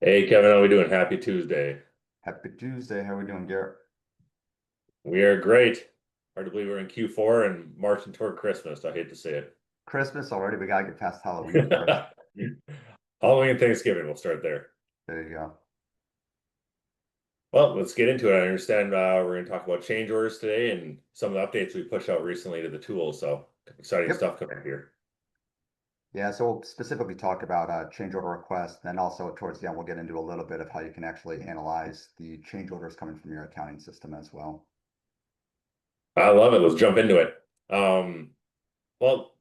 Hey Kevin, how we doing? Happy Tuesday. Happy Tuesday. How are we doing, Garrett? We are great. Hard to believe we're in Q4 and marching toward Christmas. I hate to say Christmas already. We gotta get past Halloween first. it. Halloween and Thanksgiving, we'll start there. There you go. Well, let's get into it. I understand we're going to talk about change orders today and some of the updates we pushed out recently to the tools. So exciting Yep. stuff coming here. Yeah, so we'll specifically talk about change order requests. Then also towards the end, we'll get into a little bit of how you can actually analyze the change orders coming from your accounting system as well. I love it. Let's jump into it. Um, well,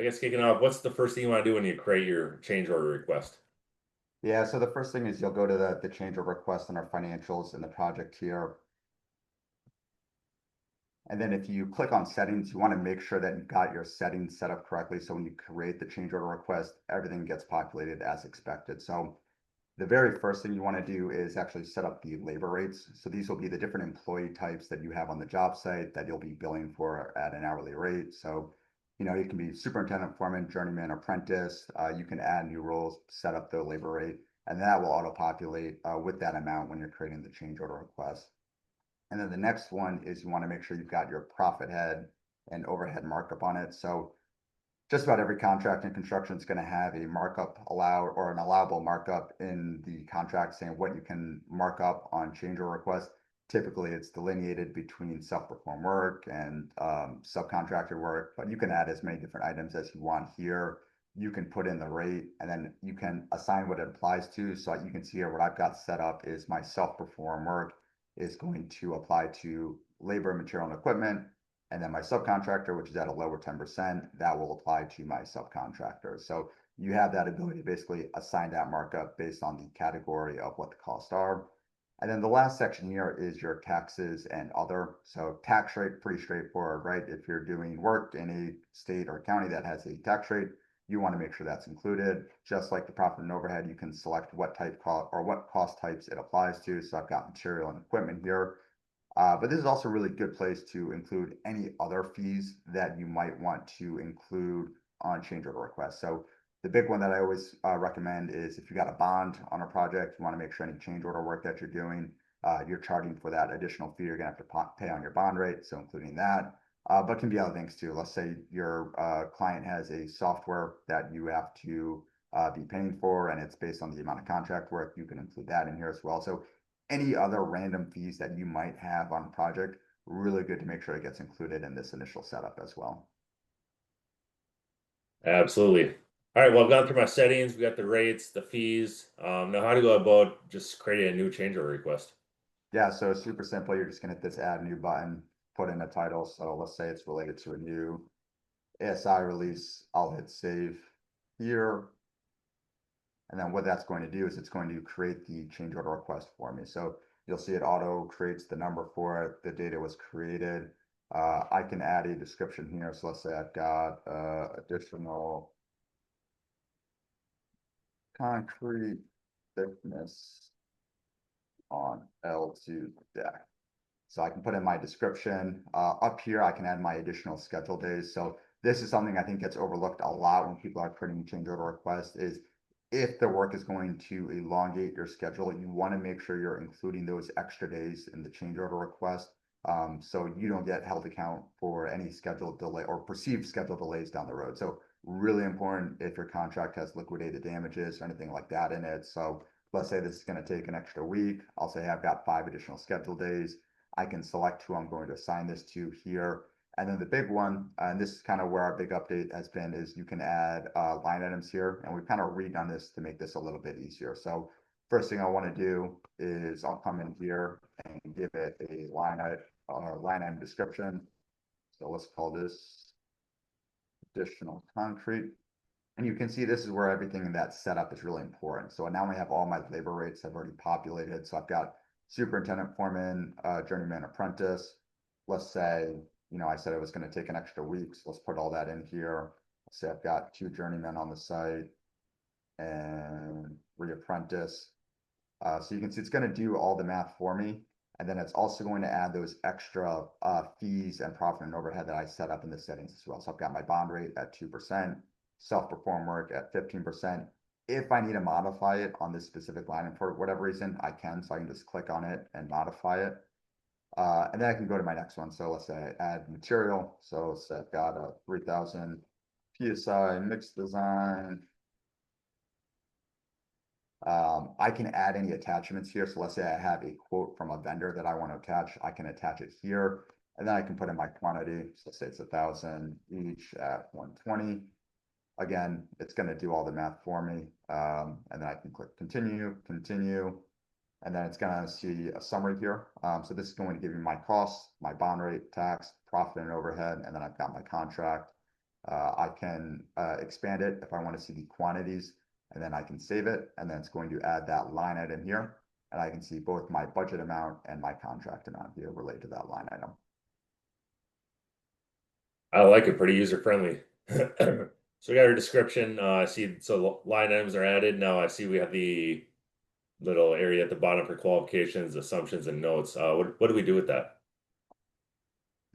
I guess kicking off, what's the first thing you want to do when you create your change order request? Yeah, so the first thing is you'll go to the change order request in our financials in the project here. And then if you click on settings, you want to make sure that you've got your settings set up correctly. So when you create the change order request, everything gets populated as expected. So the very first thing you want to do is actually set up the labor rates. So these will be the different employee types that you have on the job site that you'll be billing for at an hourly rate. So, it can be superintendent, foreman, journeyman, apprentice. You can add new roles, set up the labor rate, and that will auto-populate with that amount when you're creating the change order request. And then the next one is you want to make sure you've got your profit head and overhead markup on it. So just about every contract in construction is going to have a markup allowed or an allowable markup in the contract saying what you can mark up on change order request. Typically, it's delineated between self-performed work and subcontractor work, but you can add as many different items as you want here. You can put in the rate and then you can assign what it applies to. So you can see here what I've got set up is my self-performed work is going to apply to labor, material, and equipment. And then my subcontractor, which is at a lower 10%, that will apply to my subcontractor. So you have that ability to basically assign that markup based on the category of what the costs are. And then the last section here is your taxes and other. So tax rate, pretty straightforward, right? If you're doing work in a state or county that has a tax rate, you want to make sure that's included. Just like the profit and overhead, you can select what type cost or what cost types it applies to. So I've got material and equipment here. But this is also a really good place to include any other fees that you might want to include on change order requests. So the big one that I always recommend is if you got a bond on a project, you want to make sure any change order work that you're doing, you're charging for that additional fee you're going to have to pay on your bond rate. So including that, but can be other things too. Let's say your client has a software that you have to be paying for, and it's based on the amount of contract work. You can include that in here as well. So any other random fees that you might have on a project, really good to make sure it gets included in this initial setup as well. Absolutely. All right, well, I've gone through my settings. We got the rates, the fees. Now how to go about just creating a new change order request. Yeah, so super simple. You're just gonna hit this add new button, put in a title. So let's say it's related to a new ASI release. I'll hit save here. And then what that's going to do is it's going to create the change order request for me. So you'll see it auto creates the number for it. The data was created. I can add a description here. So let's say I've got additional concrete thickness on L2 deck. So I can put in my description. Up here, I can add my additional schedule days. So this is something I think gets overlooked a lot when people are putting change order requests is if the work is going to elongate your schedule, you want to make sure you're including those extra days in the change order request. So you don't get held account for any scheduled delay or perceived schedule delays down the road. So really important if your contract has liquidated damages or anything like that in it. So let's say this is going to take an extra week. I'll say I've got 5 additional schedule days. I can select who I'm going to assign this to here. And then the big one, and this is kind of where our big update has been, is you can add line items here. And we've kind of redone this to make this a little bit easier. So first thing I want to do is I'll come in here and give it a line item description. So let's call this additional concrete. And you can see this is where everything in that setup is really important. So now I have all my labor rates have already populated. So I've got superintendent, foreman, journeyman, apprentice. Let's say, I said it was going to take an extra week. So let's put all that in here. Let's say I've got 2 journeymen on the site and 3 apprentice. So you can see it's going to do all the math for me. And then it's also going to add those extra fees and profit and overhead that I set up in the settings as well. So I've got my bond rate at 2%, self-perform work at 15%. If I need to modify it on this specific line, and for whatever reason, I can, so I can just click on it and modify it. And then I can go to my next one. So let's say I add material. So let's say I've got a 3000 PSI mixed design. I can add any attachments here. So let's say I have a quote from a vendor that I want to attach. I can attach it here, and then I can put in my quantity. So let's say it's 1000 each at 120. Again, it's going to do all the math for me. And then I can click continue, continue, and then it's going to see a summary here. So this is going to give you my costs, my bond rate, tax, profit and overhead, and then I've got my contract. I can expand it if I want to see the quantities, and then I can save it, and then it's going to add that line item here, and I can see both my budget amount and my contract amount here related to that line item. I like it, pretty user friendly. So we got our description. I see, so line items are added. Now I see we have the little area at the bottom for qualifications, assumptions, and notes. What do we do with that?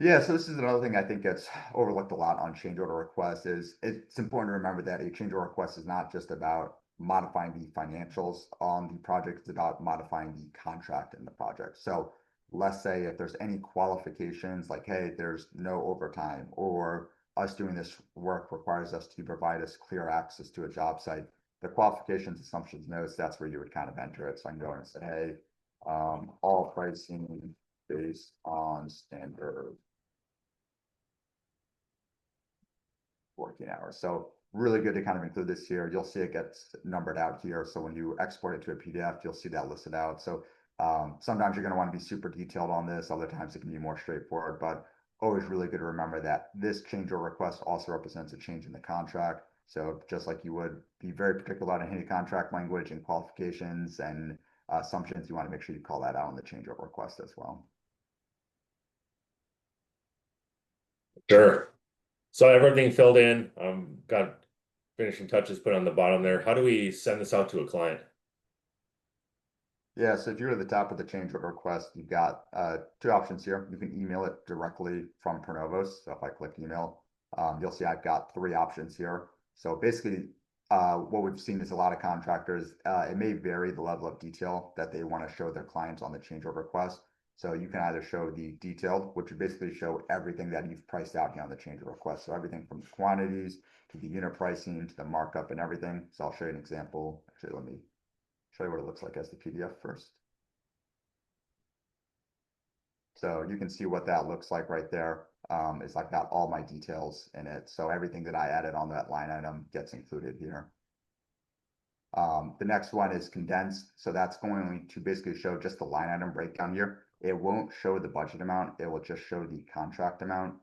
Yeah, so this is another thing I think gets overlooked a lot on change order requests is it's important to remember that a change order request is not just about modifying the financials on the project, it's about modifying the contract in the project. So let's say if there's any qualifications like, hey, there's no overtime, or us doing this work requires us to provide us clear access to a job site, the qualifications, assumptions, notes, that's where you would kind of enter it. So I can go in and say, hey, all pricing based on standard 14 hours. So really good to kind of include this here. You'll see it gets numbered out here. So when you export it to a PDF, you'll see that listed out. So sometimes you're going to want to be super detailed on this. Other times it can be more straightforward, but always really good to remember that this change order request also represents a change in the contract. So just like you would be very particular about any contract language and qualifications and assumptions, you want to make sure you call that out in the change order request as well. Sure. So everything filled in, got finishing touches put on the bottom there. How do we send this out to a client? Yeah, so if you're at the top of the change order request, you've got two options here. You can email it directly from ProNovos. So if I click email, you'll see I've got three options here. So basically, what we've seen is a lot of contractors, it may vary the level of detail that they want to show their clients on the change order request. So you can either show the detailed, which would basically show everything that you've priced out here on the change order request. So everything from the quantities to the unit pricing to the markup and everything. So I'll show you an example. Actually, let me show you what it looks like as the PDF first. So you can see what that looks like right there. Is I've got all my details in it. So everything that I added on that line item gets included here. The next one is condensed. So that's going to basically show just the line item breakdown here. It won't show the budget amount. It will just show the contract amount.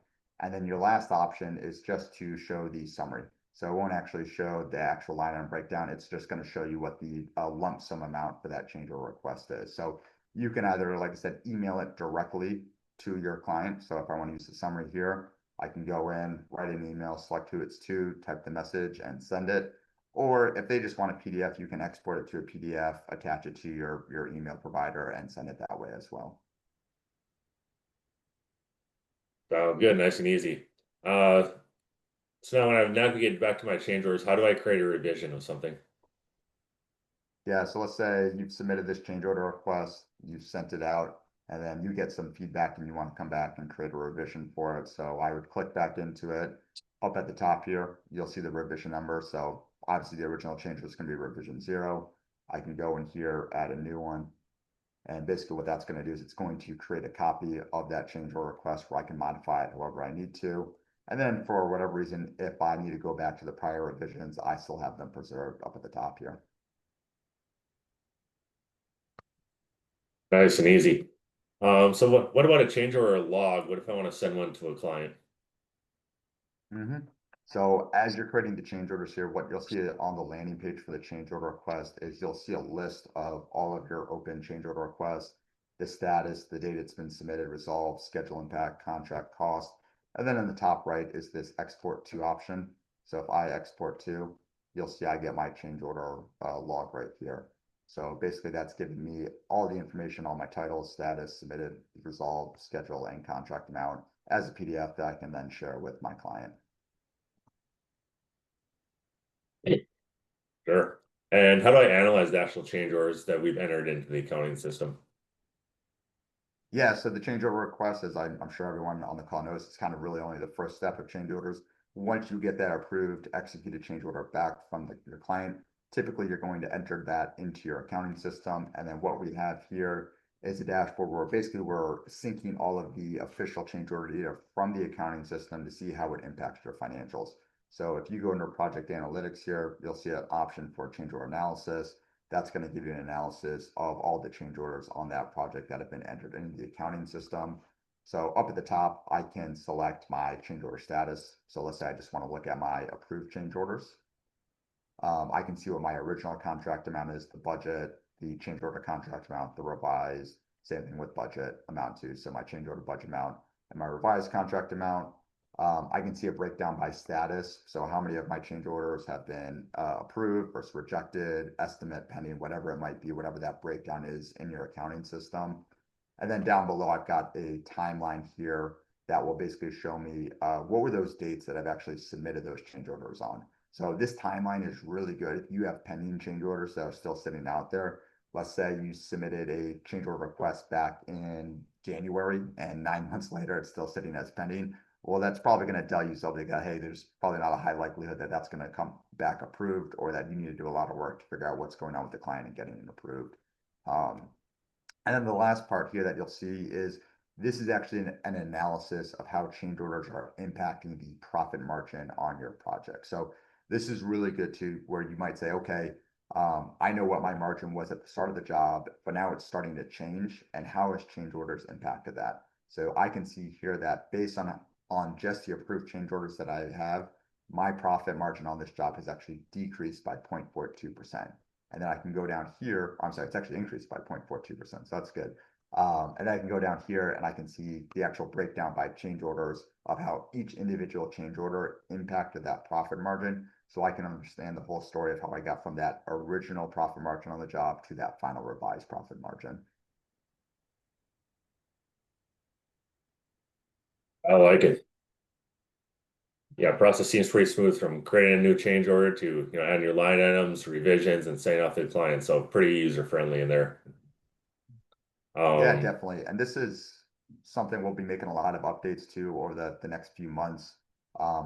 And then your last option is just to show the summary. So it won't actually show the actual line item breakdown. It's just going to show you what the lump sum amount for that change order request is. So you can either, like I said, email it directly to your client. So if I want to use the summary here, I can go in, write an email, select who it's to, type the message and send it. Or if they just want a PDF, you can export it to a PDF, attach it to your email provider and send it that way as well. Good, nice and easy. So now when I've navigated back to my change orders, how do I create a revision of something? Yeah, so let's say you've submitted this change order request, you've sent it out, and then you get some feedback and you want to come back and create a revision for it. So I would click back into it. Up at the top here, you'll see the revision number. So obviously the original change was going to be revision 0. I can go in here, add a new one. And basically what that's going to do is it's going to create a copy of that change order request where I can modify it however I need to. And then for whatever reason, if I need to go back to the prior revisions, I still have them preserved up at the top here. Nice and easy. So what about a change order log? What if I want to send one to a client? So as you're creating the change orders here, what you'll see on the landing page for the change order request is you'll see a list of all of your open change order requests, the status, the date it's been submitted, resolved, schedule impact, contract cost. And then in the top right is this export to option. So if I export to, you'll see I get my change order log right here. So basically that's giving me all the information on my title, status, submitted, resolved, schedule, and contract amount as a PDF that I can then share with my client. Sure. And how do I analyze the actual change orders that we've entered into the accounting system? Yeah, so the change order request, as I'm sure everyone on the call knows, it's kind of really only the first step of change orders. Once you get that approved, executed change order back from your client, typically you're going to enter that into your accounting system. And then what we have here is a dashboard where basically we're syncing all of the official change order data from the accounting system to see how it impacts your financials. So if you go into project analytics here, you'll see an option for change order analysis. That's going to give you an analysis of all the change orders on that project that have been entered into the accounting system. So up at the top, I can select my change order status. So let's say I just want to look at my approved change orders. I can see what my original contract amount is, the budget, the change order contract amount, the revised, same thing with budget amount too. So my change order budget amount and my revised contract amount. I can see a breakdown by status. So how many of my change orders have been approved versus rejected, estimate, pending, whatever it might be, whatever that breakdown is in your accounting system. And then down below, I've got a timeline here that will basically show me what were those dates that I've actually submitted those change orders on. So this timeline is really good. If you have pending change orders that are still sitting out there, let's say you submitted a change order request back in January and 9 months later, it's still sitting as pending. Well, that's probably going to tell you something that, hey, there's probably not a high likelihood that that's going to come back approved, or that you need to do a lot of work to figure out what's going on with the client and getting it approved. And then the last part here that you'll see is this is actually an analysis of how change orders are impacting the profit margin on your project. So this is really good too, where you might say, okay, I know what my margin was at the start of the job, but now it's starting to change. And how has change orders impacted that? So I can see here that based on just the approved change orders that I have, my profit margin on this job has actually decreased by 0.42%. And then I can go down here, I'm sorry, it's actually increased by 0.42%, so that's good. And then I can go down here and I can see the actual breakdown by change orders of how each individual change order impacted that profit margin. So I can understand the whole story of how I got from that original profit margin on the job to that final revised profit margin. I like it. Yeah, process seems pretty smooth from creating a new change order to, adding your line items, revisions, and sending off to the client. So pretty user friendly in there. Yeah, Um, definitely. And this is something we'll be making a lot of updates to over the next few months,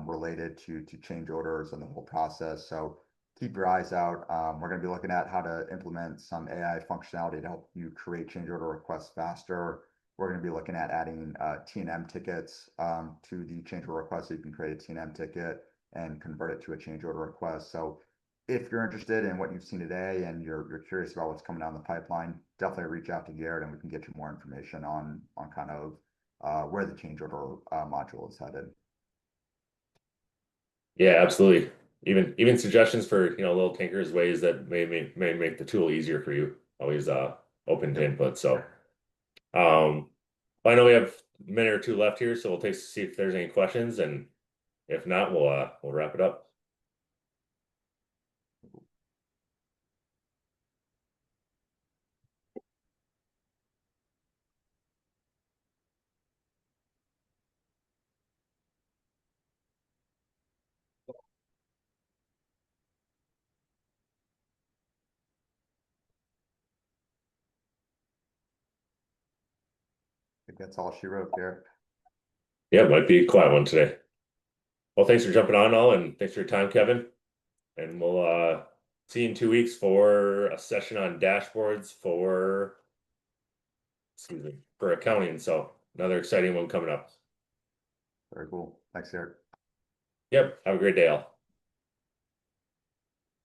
related to change orders and the whole process. So keep your eyes out. We're going to be looking at how to implement some AI functionality to help you create change order requests faster. We're going to be looking at adding T&M tickets to the change order request, so you can create a T&M ticket and convert it to a change order request. So if you're interested in what you've seen today and you're curious about what's coming down the pipeline, definitely reach out to Garrett and we can get you more information on kind of where the change order module is headed. yeah, absolutely. Even suggestions for, little tinkers, ways that may make the tool easier for you. Always open to Yep. input. So um I know we have a minute or two left here, so we'll take to see if there's any questions, and if not, we'll wrap it up. I think that's all she wrote, Garrett. Yeah, it might be a quiet one today. Well, thanks for jumping on, all, and thanks for your time, Kevin. And we'll see you in 2 weeks for a session on dashboards for, excuse me, for accounting. So another exciting one coming up. Very cool. Thanks, Garrett. Yep. Have a great day, all.